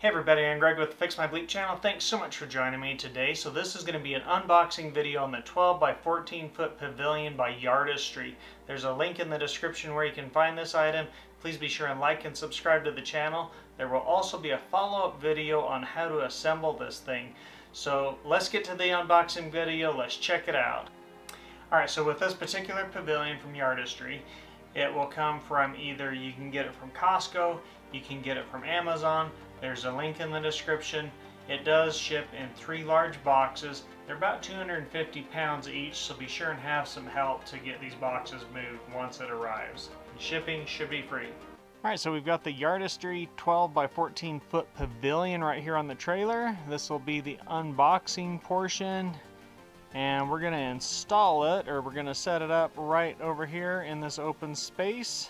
Hey everybody, I'm Greg with the Fix My Bleep channel. Thanks so much for joining me today. So this is going to be an unboxing video on the 12 by 14 foot pavilion by Yardistry. There's a link in the description where you can find this item. Please be sure and like and subscribe to the channel. There will also be a follow-up video on how to assemble this thing. So let's get to the unboxing video. Let's check it out. Alright, so with this particular pavilion from Yardistry, it will come from either you can get it from Costco, you can get it from Amazon. There's a link in the description. It does ship in 3 large boxes. They're about 250 pounds each, so be sure and have some help to get these boxes moved once it arrives. And shipping should be free. Alright, so we've got the Yardistry 12 by 14 foot pavilion right here on the trailer. This will be the unboxing portion. And we're going to install it, or we're going to set it up right over here in this open space.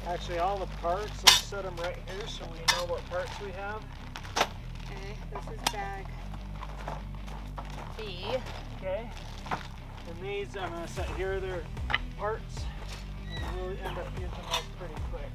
Actually, all the parts, let's set them right here so we know what parts we have. Okay, this is bag B. Okay, and these I'm going to set here, they're parts, and we'll end up using those pretty quick.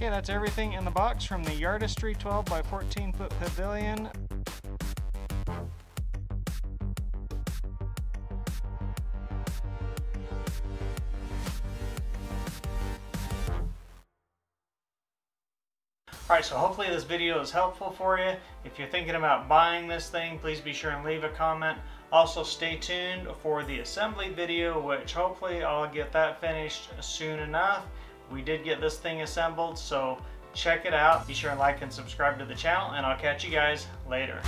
Okay, that's everything in the box from the Yardistry 12 by 14 foot pavilion. Alright, so hopefully this video is helpful for you. If you're thinking about buying this thing, please be sure and leave a comment. Also stay tuned for the assembly video, which hopefully I'll get that finished soon enough. We did get this thing assembled, so check it out. Be sure and like and subscribe to the channel, and I'll catch you guys later.